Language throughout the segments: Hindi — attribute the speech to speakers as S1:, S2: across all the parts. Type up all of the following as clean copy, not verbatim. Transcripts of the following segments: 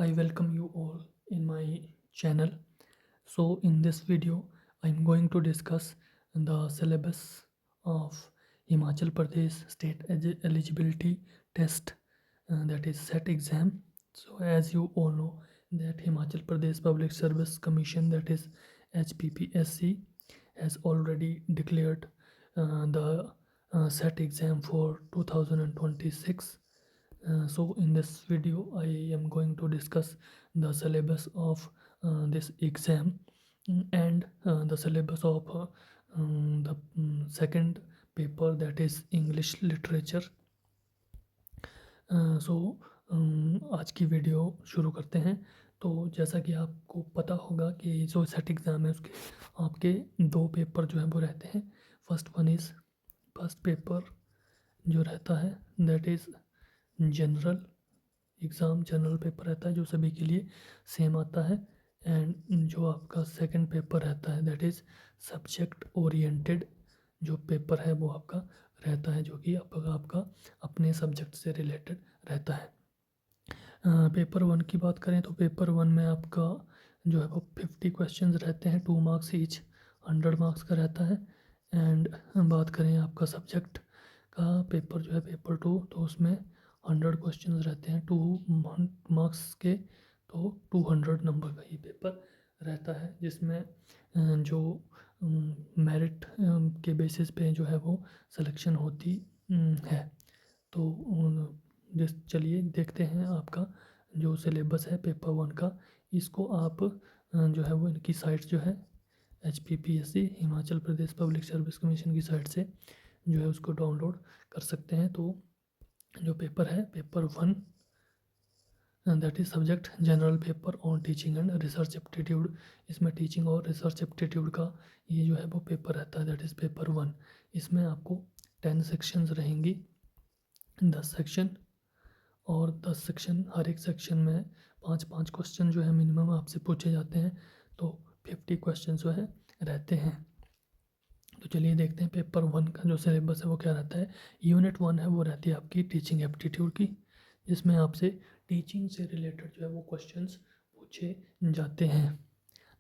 S1: I welcome you all in my channel. So in this video I'm going to discuss the syllabus of Himachal Pradesh State Eligibility Test, that is SET exam. So as you all know that Himachal Pradesh Public Service Commission, that is HPPSC, has already declared the SET exam for 2026. So in this video I am going to discuss the syllabus of this exam, and the syllabus of the second paper, that is English literature. सो आज की वीडियो शुरू करते हैं। तो जैसा कि आपको पता होगा कि जो सेट एग्ज़ाम है उसके आपके दो पेपर जो हैं वो रहते हैं। फर्स्ट पेपर जो रहता है that is general exam, general paper रहता है जो सभी के लिए सेम आता है। एंड जो आपका सेकंड पेपर रहता है दैट इज़ सब्जेक्ट ओरिएंटेड जो पेपर है वो आपका रहता है, जो कि आपका अपने सब्जेक्ट से रिलेटेड रहता है। पेपर वन की बात करें तो पेपर वन में आपका जो है वो 50 क्वेश्चंस रहते हैं, 2 मार्क्स ईच, 100 मार्क्स का रहता है। एंड बात करें आपका सब्जेक्ट का पेपर जो है पेपर टू, तो उसमें 100 क्वेश्चंस रहते हैं 2 मार्क्स के, तो 200 नंबर का ये पेपर रहता है, जिसमें जो मेरिट के बेसिस पे जो है वो सिलेक्शन होती है। तो चलिए देखते हैं आपका जो सिलेबस है पेपर वन का। इसको आप जो है वो इनकी साइट जो है HPPSC Himachal Pradesh public service commission की साइट से जो है उसको डाउनलोड कर सकते हैं। तो जो पेपर है paper one, that is subject general paper on teaching and research aptitude, इसमें टीचिंग और रिसर्च एप्टीट्यूड का ये जो है वो पेपर रहता है, दैट इज़ पेपर वन। इसमें आपको 10 सेक्शंस रहेंगी, 10 सेक्शन, और 10 सेक्शन, हर एक सेक्शन में 5-5 क्वेश्चन जो है मिनिमम आपसे पूछे जाते हैं, तो 50 क्वेश्चन जो है रहते हैं। तो चलिए देखते हैं पेपर वन का जो सिलेबस है वो क्या रहता है। यूनिट वन है वो रहती है आपकी टीचिंग एप्टीट्यूड की, जिसमें आपसे टीचिंग से रिलेटेड जो है वो क्वेश्चंस पूछे जाते हैं।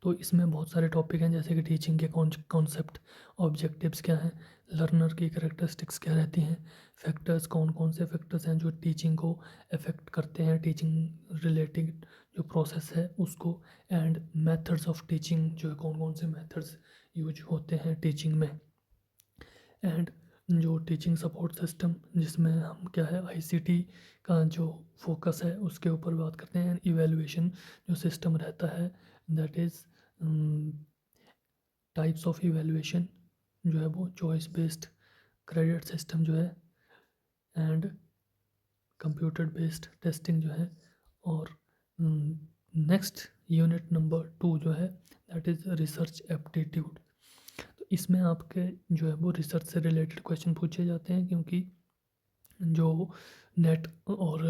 S1: तो इसमें बहुत सारे टॉपिक हैं, जैसे कि टीचिंग के कॉन्सेप्ट, ऑब्जेक्टिव्स क्या हैं, लर्नर की कैरेक्टरिस्टिक्स क्या रहती हैं, फैक्टर्स कौन कौन से फैक्टर्स हैं जो टीचिंग को अफेक्ट करते हैं, टीचिंग रिलेटेड जो प्रोसेस है उसको, एंड मेथड्स ऑफ टीचिंग जो है कौन कौन से मेथड्स यूज होते हैं टीचिंग में, एंड जो टीचिंग सपोर्ट सिस्टम जिसमें हम क्या है ICT का जो फोकस है उसके ऊपर बात करते हैं। इवैल्यूएशन जो सिस्टम रहता है that is types of evaluation जो है वो चॉइस बेस्ड, क्रेडिट सिस्टम जो है, एंड कंप्यूटर बेस्ड टेस्टिंग जो है। और नेक्स्ट यूनिट नंबर 2 जो है दैट इज़ रिसर्च एप्टीट्यूड। तो इसमें आपके जो है वो रिसर्च से रिलेटेड क्वेश्चन पूछे जाते हैं, क्योंकि जो नेट और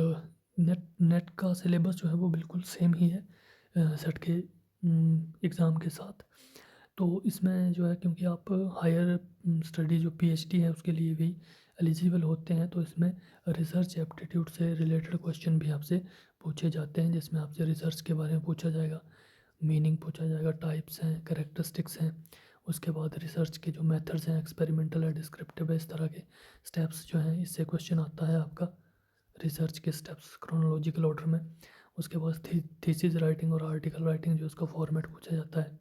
S1: नेट का सिलेबस जो है वो बिल्कुल सेम ही है सेट के एग्ज़ाम के साथ। तो इसमें जो है क्योंकि आप हायर स्टडी जो PhD है उसके लिए भी एलिजिबल होते हैं, तो इसमें रिसर्च एप्टीट्यूड से रिलेटेड क्वेश्चन भी आपसे पूछे जाते हैं, जिसमें आपसे रिसर्च के बारे में पूछा जाएगा, मीनिंग पूछा जाएगा, टाइप्स हैं, कैरेक्टरिस्टिक्स हैं, उसके बाद रिसर्च के जो मेथड्स हैं, एक्सपेरिमेंटल है, डिस्क्रिप्टिव है, इस तरह के स्टेप्स जो हैं इससे क्वेश्चन आता है आपका रिसर्च के स्टेप्स क्रोनोलॉजिकल ऑर्डर में। उसके बाद थीसिस राइटिंग और आर्टिकल राइटिंग जो उसका फॉर्मेट पूछा जाता है।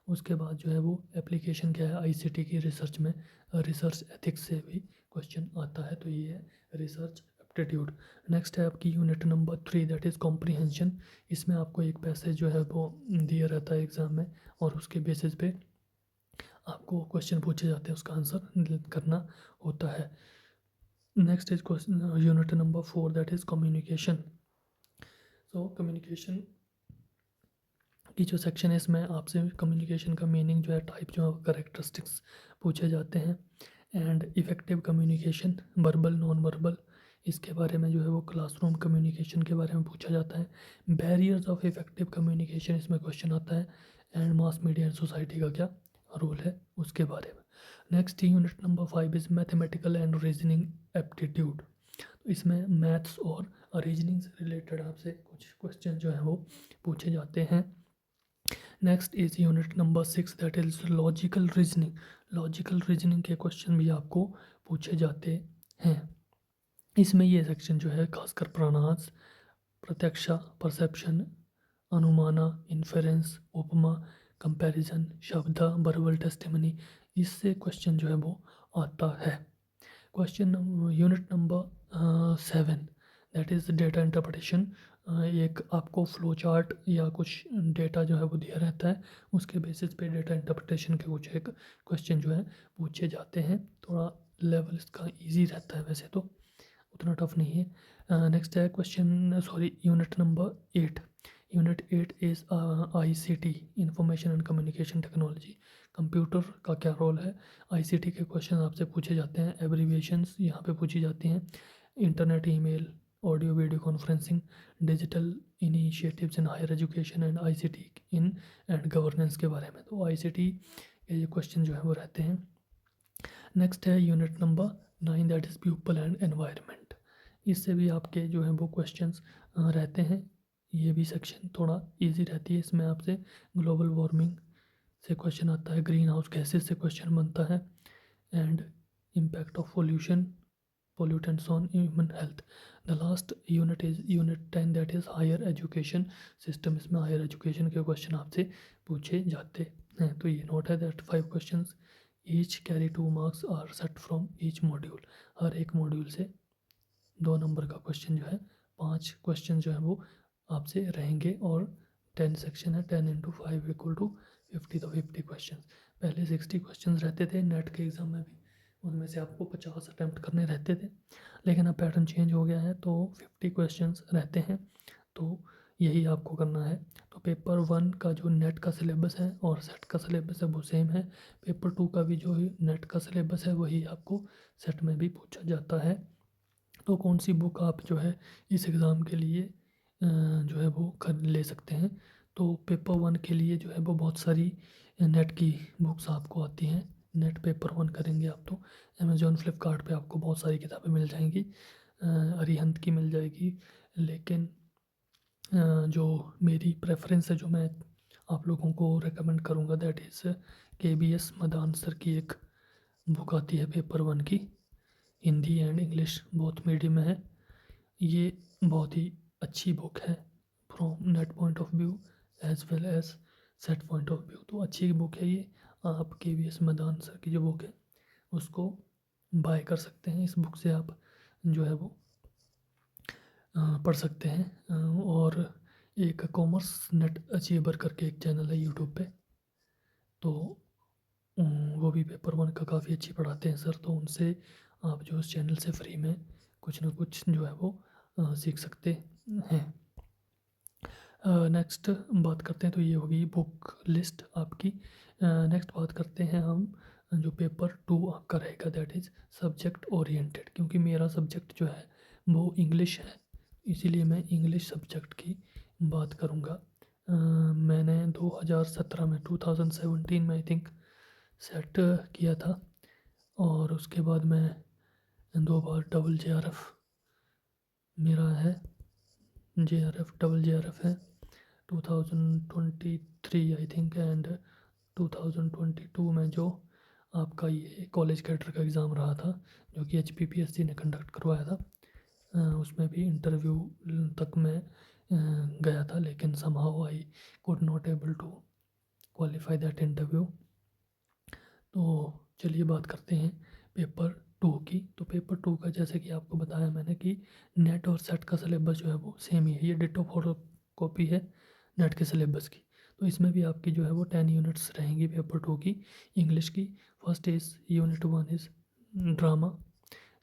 S1: उसके बाद जो है वो एप्लीकेशन क्या है ICT की रिसर्च में, रिसर्च एथिक्स से भी क्वेश्चन आता है। तो ये है रिसर्च एप्टीट्यूड। नेक्स्ट है आपकी unit number 3 that is comprehension. इसमें आपको एक पैसेज जो है वो दिया रहता है एग्ज़ाम में, और उसके बेसिस पे आपको क्वेश्चन पूछे जाते हैं, उसका आंसर करना होता है। Next is question unit number 4 that is communication. So communication की जो सेक्शन है इसमें आपसे कम्युनिकेशन का मीनिंग जो है, टाइप जो है, करेक्टरिस्टिक्स पूछे जाते हैं, and effective communication, verbal non verbal, इसके बारे में जो है वो क्लासरूम कम्युनिकेशन के बारे में पूछा जाता है। बैरियर्स ऑफ इफ़ेक्टिव कम्युनिकेशन इसमें क्वेश्चन आता है, and mass media and society का क्या रोल है उसके बारे में। Next unit number 5 is mathematical and reasoning aptitude. तो इसमें मैथ्स और रीजनिंग से रिलेटेड आपसे कुछ क्वेश्चन जो है वो पूछे जाते हैं। Next is unit number 6 that is logical reasoning. Logical reasoning के क्वेश्चन भी आपको पूछे जाते हैं। इसमें ये सेक्शन जो है खासकर प्रणास, प्रत्यक्षा, परसेप्शन, अनुमाना, इन्फेरेंस, उपमा, कंपैरिजन, शब्द, वर्बल टेस्टिमनी, इससे क्वेश्चन जो है वो आता है। Question unit number 7 that is data interpretation. एक आपको फ्लो चार्ट या कुछ डेटा जो है वो दिया रहता है, उसके बेसिस पे डेटा इंटरप्रिटेशन के कुछ एक क्वेश्चन जो है पूछे जाते हैं। थोड़ा लेवल इसका इजी रहता है, वैसे तो उतना टफ नहीं है। नेक्स्ट है question unit number 8। Unit 8 is ICT, information and communication technology. Computer का क्या रोल है, ICT के क्वेश्चन आपसे पूछे जाते हैं। एब्रीविएशंस यहाँ पे पूछी जाती हैं। Internet, email, audio video conferencing, digital initiatives in higher education and ICT in and governance के बारे में। तो ICT के ये क्वेश्चन जो है वो रहते हैं। नेक्स्ट है unit number 9 that is people and environment. इससे भी आपके जो है वो क्वेश्चंस रहते हैं। ये भी सेक्शन थोड़ा इजी रहती है। इसमें आपसे ग्लोबल वार्मिंग से क्वेश्चन आता है, ग्रीन हाउस गैसेस से क्वेश्चन बनता है, and impact of pollutants on human health. The last unit is unit 10 that is higher education system. इसमें हायर एजुकेशन के क्वेश्चन आपसे पूछे जाते हैं। तो ये नोट है that 5 questions each carry 2 marks are set from each module. हर एक मॉड्यूल से 2 नंबर का क्वेश्चन जो है, 5 क्वेश्चन जो है वो आपसे रहेंगे। और 10 सेक्शन है, 10 इंटू 5 इक्वल टू 50, तो 50 क्वेश्चन। पहले 60 क्वेश्चन रहते थे नेट के एग्ज़ाम में भी, उनमें से आपको 50 अटैम्प्ट करने रहते थे, लेकिन अब पैटर्न चेंज हो गया है तो 50 क्वेश्चन रहते हैं। तो यही आपको करना है। तो पेपर 1 का जो नेट का सिलेबस है और सेट का सिलेबस है वो सेम है। पेपर 2 का भी जो नेट का सिलेबस है वही आपको सेट में भी पूछा जाता है। तो कौन सी बुक आप जो है इस एग्ज़ाम के लिए जो है वो खरीद ले सकते हैं। तो पेपर 1 के लिए जो है वो बहुत सारी नेट की बुक्स आपको आती हैं। नेट पेपर 1 करेंगे आप तो अमेज़ॉन फ्लिपकार्ट पे आपको बहुत सारी किताबें मिल जाएंगी। अरिहंत की मिल जाएगी, लेकिन जो मेरी प्रेफरेंस है, जो मैं आप लोगों को रेकमेंड करूँगा that is KBS Madan sir की एक बुक आती है पेपर 1 की, Hindi and English both medium में है। ये बहुत ही अच्छी बुक है from net point of view as well as set point of view. तो अच्छी बुक है ये। आप KBS मदान सर की जो बुक है उसको बाय कर सकते हैं। इस बुक से आप जो है वो पढ़ सकते हैं। और एक कॉमर्स नेट अचीवर करके एक चैनल है यूट्यूब पे, तो वो भी पेपर 1 का काफ़ी अच्छी पढ़ाते हैं सर। तो उनसे आप जो उस चैनल से फ्री में कुछ ना कुछ जो है वो सीख सकते हैं। नेक्स्ट बात करते हैं, तो ये होगी बुक लिस्ट आपकी। नेक्स्ट बात करते हैं हम जो पेपर 2 आपका रहेगा दैट इज़ सब्जेक्ट ओरिएंटेड। क्योंकि मेरा सब्जेक्ट जो है वो इंग्लिश है, इसीलिए मैं इंग्लिश सब्जेक्ट की बात करूँगा। मैंने 2017 में आई थिंक सेट किया था, और उसके बाद मैं 2 बार डबल JRF मेरा है, JRF डबल JRF है 2023 आई थिंक, एंड 2022 में जो आपका ये कॉलेज कैडर का एग्ज़ाम रहा था जो कि HPPSC ने कंडक्ट करवाया था, उसमें भी इंटरव्यू तक मैं गया था, लेकिन somehow I could not able to qualify that interview. तो चलिए बात करते हैं पेपर 2 की। तो पेपर 2 का जैसे कि आपको बताया मैंने कि नेट और सेट का सिलेबस जो है वो सेम ही है, ये डिटो फोटो कॉपी है नेट के सिलेबस की। तो इसमें भी आपकी जो है वो 10 यूनिट्स रहेंगी पेपर 2 की इंग्लिश की। First is unit 1 is drama,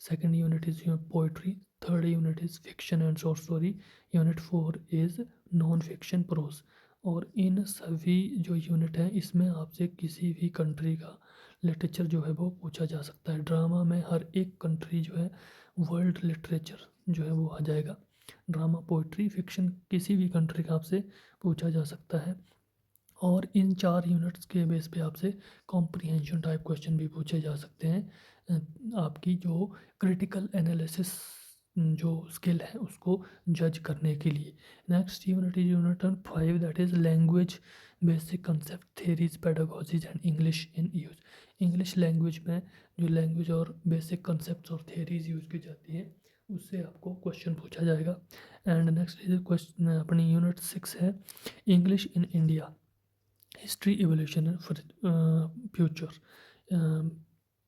S1: second unit is poetry, third unit is fiction and short story, unit 4 is non fiction prose. और इन सभी जो यूनिट हैं इसमें आपसे किसी भी कंट्री का लिटरेचर जो है वो पूछा जा सकता है। ड्रामा में हर एक कंट्री जो है वर्ल्ड लिटरेचर जो है वो आ जाएगा। ड्रामा, पोइट्री, फिक्शन किसी भी कंट्री का आपसे पूछा जा सकता है। और इन 4 यूनिट्स के बेस पे आपसे कॉम्प्रिहेंशन टाइप क्वेश्चन भी पूछे जा सकते हैं। आपकी जो क्रिटिकल एनालिसिस जो स्किल है उसको जज करने के लिए। Next unit is unit 5 that is language basic concept theories pedagogies and English in use. English language में जो लैंग्वेज और बेसिक कंसेप्ट और थेरीज यूज की जाती हैं उससे आपको क्वेश्चन पूछा जाएगा। एंड नेक्स्ट इज क्वेश्चन अपनी यूनिट 6 है English in India history evolution and future.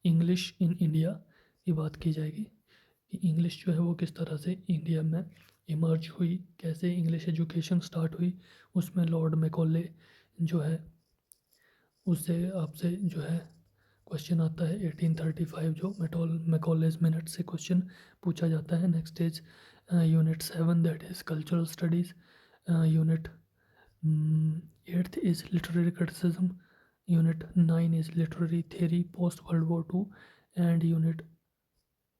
S1: English in India की बात की जाएगी कि इंग्लिश जो है वो किस तरह से इंडिया में इमर्ज हुई, कैसे इंग्लिश एजुकेशन स्टार्ट हुई। उसमें लॉर्ड मैकॉले जो है उससे आपसे जो है क्वेश्चन आता है 1835 जो मैकॉलेज मिनट से क्वेश्चन पूछा जाता है। Next is unit 7 that is cultural studies. Unit 8th is literary criticism. Unit 9 is literary theory post World War II, and Unit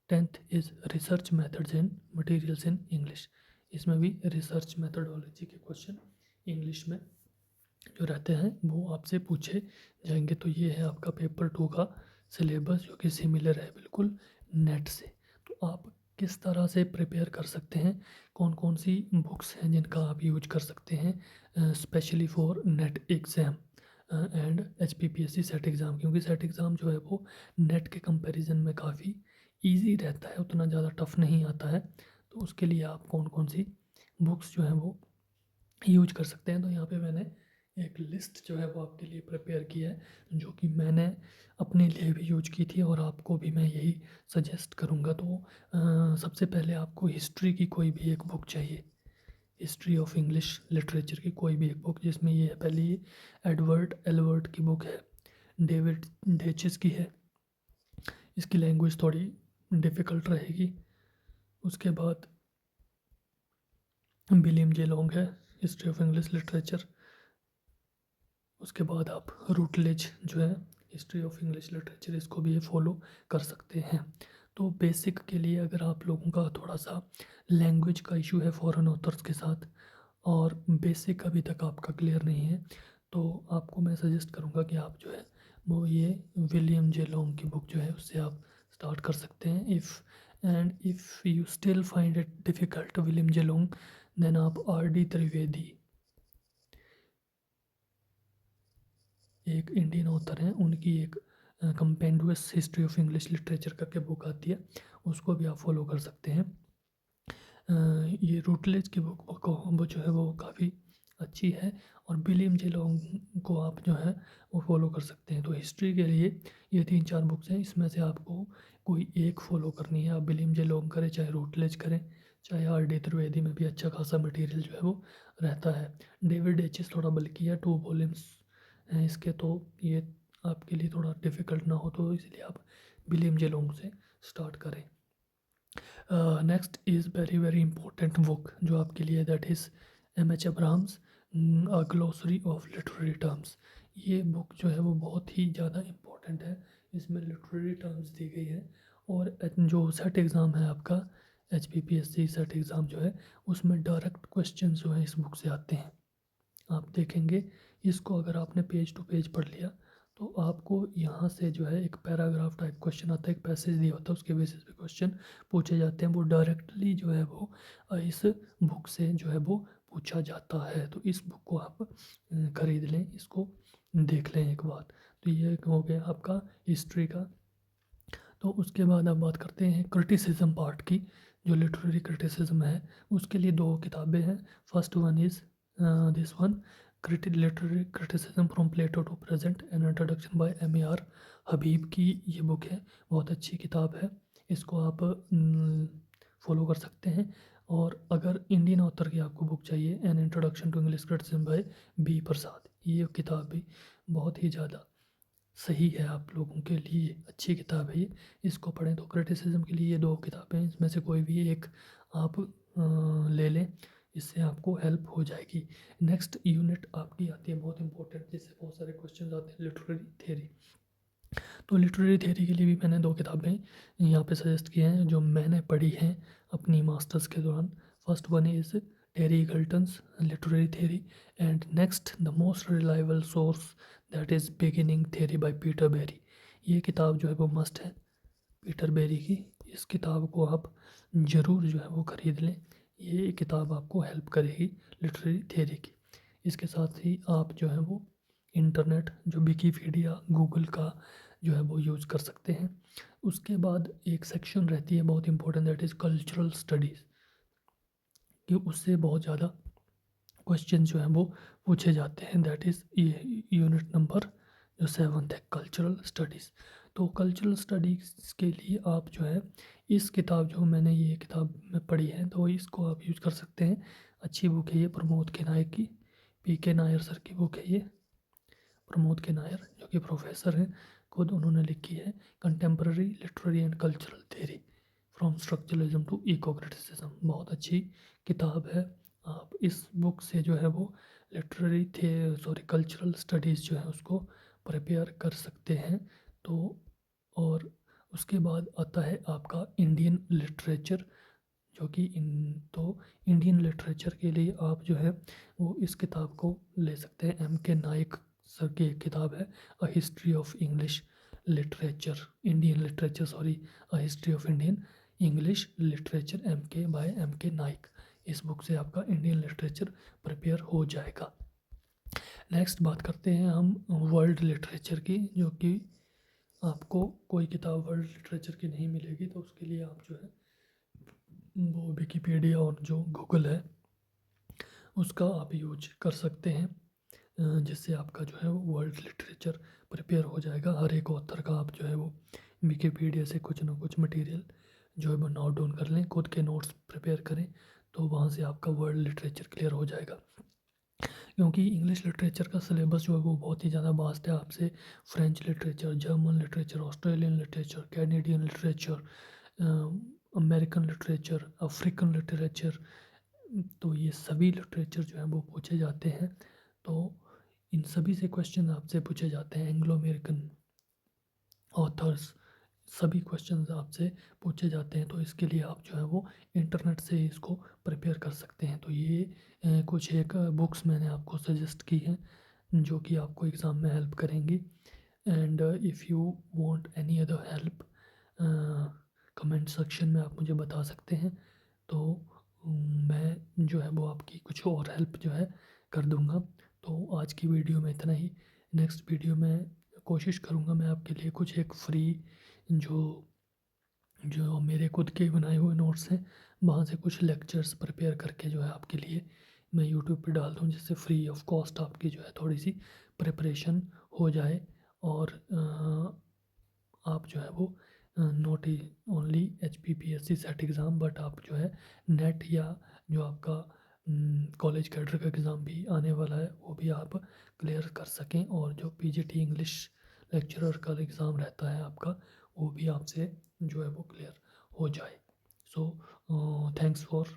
S1: 10th is research methods and materials in English. इसमें भी रिसर्च मेथडोलॉजी के क्वेश्चन इंग्लिश में जो रहते हैं वो आपसे पूछे जाएंगे। तो ये है आपका पेपर 2 का सिलेबस जो कि सिमिलर है बिल्कुल नेट से। तो आप किस तरह से प्रिपेयर कर सकते हैं, कौन कौन सी बुक्स हैं जिनका आप यूज कर सकते हैं specially for net exam and HPPSC set exam, क्योंकि सेट एग्ज़ाम जो है वो नेट के कंपैरिजन में काफ़ी इजी रहता है, उतना ज़्यादा टफ नहीं आता है। तो उसके लिए आप कौन कौन सी बुक्स जो हैं वो यूज कर सकते हैं। तो यहाँ पे मैंने एक लिस्ट जो है वो आपके लिए प्रिपेयर की है जो कि मैंने अपने लिए भी यूज की थी और आपको भी मैं यही सजेस्ट करूँगा। तो सबसे पहले आपको हिस्ट्री की कोई भी एक बुक चाहिए, हिस्ट्री ऑफ इंग्लिश लिटरेचर की कोई भी एक बुक, जिसमें ये है पहली एडवर्ड एलवर्ट की बुक है, डेविड डेचिस की है, इसकी लैंग्वेज थोड़ी डिफ़िकल्ट रहेगी। उसके बाद विलियम जे लॉन्ग है हिस्ट्री ऑफ इंग्लिश लिटरेचर। उसके बाद आप रूटलेज जो है हिस्ट्री ऑफ इंग्लिश लिटरेचर, इसको भी ये फॉलो कर सकते हैं। तो बेसिक के लिए अगर आप लोगों का थोड़ा सा लैंग्वेज का इशू है फॉरेन ऑथर्स के साथ और बेसिक अभी तक आपका क्लियर नहीं है, तो आपको मैं सजेस्ट करूँगा कि आप जो है वो ये विलियम जे लॉन्ग की बुक जो है उससे आप स्टार्ट कर सकते हैं। If you still find it difficult William J Long, then आप RD त्रिवेदी, एक इंडियन ऑथर हैं, उनकी एक compendious history of English literature करके बुक आती है, उसको भी आप फॉलो कर सकते हैं। ये रूटलेज की बुक को वो जो है वो काफ़ी अच्छी है और विलियम जे लॉन्ग को आप जो है वो फॉलो कर सकते हैं। तो हिस्ट्री के लिए ये 3-4 बुक्स हैं, इसमें से आपको कोई एक फॉलो करनी है। आप विलियम जे लॉन्ग करें चाहे रूटलेज करें चाहे RD त्रिवेदी में भी अच्छा खासा मटेरियल जो है वो रहता है। डेविड एचिस थोड़ा बल्कि है, 2 वॉल्यूम्स हैं इसके, तो ये आपके लिए थोड़ा डिफ़िकल्ट ना हो तो इसलिए आप विलियम जे लॉन्ग से स्टार्ट करें। Next is very very important book जो आपके लिए, that is MH Abrams a glossary of literary terms. ये बुक जो है वो बहुत ही ज़्यादा इम्पोर्टेंट है, इसमें लिटरेरी टर्म्स दी गई है और जो सेट एग्ज़ाम है आपका HPPSC सेट एग्ज़ाम जो है उसमें डायरेक्ट क्वेश्चन जो हैं इस बुक से आते हैं। आप देखेंगे इसको अगर आपने पेज टू पेज पढ़ लिया तो आपको यहाँ से जो है एक पैराग्राफ टाइप क्वेश्चन आता है, एक पैसेज दिया होता है, उसके बेसिस पे क्वेश्चन पूछे जाते हैं। वो डायरेक्टली जो है वो इस बुक से जो है वो पूछा जाता है। तो इस बुक को आप खरीद लें, इसको देख लें एक बार। तो ये हो गया आपका हिस्ट्री का। तो उसके बाद आप बात करते हैं क्रिटिसिज्म पार्ट की। जो लिटरेरी क्रिटिसिज्म है उसके लिए 2 किताबें हैं। First one is this one, literary criticism from Plato to present, an introduction by MAR Habib की ये बुक है, बहुत अच्छी किताब है, इसको आप फॉलो कर सकते हैं। और अगर इंडियन ऑथर की आपको बुक चाहिए, an introduction to English criticism by B Prasad, ये किताब भी बहुत ही ज़्यादा सही है आप लोगों के लिए, अच्छी किताब है ये, इसको पढ़ें। तो क्रिटिसिज्म के लिए ये 2 किताबें हैं, इसमें से कोई भी एक आप ले लें, इससे आपको हेल्प हो जाएगी। नेक्स्ट यूनिट आपकी आती है बहुत इंपॉर्टेंट, जिससे बहुत सारे क्वेश्चन आते हैं, लिटरेरी थेरी। तो लिटरेरी थेरी के लिए भी मैंने 2 किताबें यहाँ पे सजेस्ट की हैं जो मैंने पढ़ी हैं अपनी मास्टर्स के दौरान। First one is Terry Eagleton's literary theory, and next the most reliable source that is beginning theory by Peter Barry. ये किताब जो है वो मस्ट है पीटर बेरी की, इस किताब को आप ज़रूर जो है वो ख़रीद लें। ये किताब आपको हेल्प करेगी लिटरेरी थियरी की। इसके साथ ही आप जो है वो इंटरनेट जो विकिपीडिया गूगल का जो है वो यूज़ कर सकते हैं। उसके बाद एक सेक्शन रहती है बहुत important, that is cultural studies, कि उससे बहुत ज़्यादा क्वेश्चन जो हैं वो पूछे जाते हैं। दैट इज़ ये यूनिट नंबर जो 7th है, कल्चरल स्टडीज़। तो कल्चरल स्टडीज़ के लिए आप जो है इस किताब, जो मैंने ये किताब में पढ़ी है, तो इसको आप यूज़ कर सकते हैं। अच्छी बुक है ये, प्रमोद के नायक की, पी.के. नायर सर की बुक है ये। प्रमोद के नायर जो कि प्रोफेसर हैं, खुद उन्होंने लिखी है contemporary literary and cultural theory from structuralism to eco criticism. बहुत अच्छी किताब है। आप इस बुक से जो है वो लिटरेरी थे सॉरी कल्चरल स्टडीज़ जो है उसको प्रिपेयर कर सकते हैं। तो और उसके बाद आता है आपका इंडियन लिटरेचर, जो कि इंडियन लिटरेचर के लिए आप जो है वो इस किताब को ले सकते हैं। एम के नायक सर की एक किताब है, a history of English literature, Indian literature sorry, a history of Indian English literature, M K Nayak. इस बुक से आपका इंडियन लिटरेचर प्रिपेयर हो जाएगा। नेक्स्ट बात करते हैं हम वर्ल्ड लिटरेचर की, जो कि आपको कोई किताब वर्ल्ड लिटरेचर की नहीं मिलेगी, तो उसके लिए आप जो है वो विकिपीडिया और जो गूगल है उसका आप यूज कर सकते हैं, जिससे आपका जो है वो वर्ल्ड लिटरेचर प्रिपेयर हो जाएगा। हर एक ऑथर का आप जो है वो विकिपीडिया से कुछ ना कुछ मटेरियल जो है वो नोट डाउन कर लें, खुद के नोट्स प्रिपेयर करें, तो वहाँ से आपका वर्ल्ड लिटरेचर क्लियर हो जाएगा। क्योंकि इंग्लिश लिटरेचर का सिलेबस जो है वो बहुत ही ज़्यादा वास्ट है। आपसे French literature, German literature, Australian literature, Canadian literature, American literature, African literature, तो ये सभी लिटरेचर जो हैं वो पूछे जाते हैं। तो इन सभी से क्वेश्चन आपसे पूछे जाते हैं। एंग्लो अमेरिकन ऑथर्स, सभी क्वेश्चंस आपसे पूछे जाते हैं। तो इसके लिए आप जो है वो इंटरनेट से इसको प्रिपेयर कर सकते हैं। तो ये कुछ एक बुक्स मैंने आपको सजेस्ट की हैं जो कि आपको एग्ज़ाम में हेल्प करेंगी। And if you want any other help, comment section में आप मुझे बता सकते हैं। तो मैं जो है वो आपकी कुछ और हेल्प जो है कर दूंगा। तो आज की वीडियो में इतना ही। नेक्स्ट वीडियो में कोशिश करूँगा मैं आपके लिए कुछ एक फ्री जो जो मेरे खुद के बनाए हुए नोट्स हैं वहाँ से कुछ लेक्चर्स प्रिपेयर करके जो है आपके लिए मैं यूट्यूब पे डाल दूँ, जिससे फ्री ऑफ कॉस्ट आपकी जो है थोड़ी सी प्रिपरेशन हो जाए। और आप जो है वो not only HPPSC set exam, but आप जो है नेट या जो आपका कॉलेज कैडर का एग्ज़ाम भी आने वाला है वो भी आप क्लियर कर सकें, और जो PGT इंग्लिश लेक्चरर का एग्ज़ाम रहता है आपका वो भी आपसे जो है वो क्लियर हो जाए। So thanks for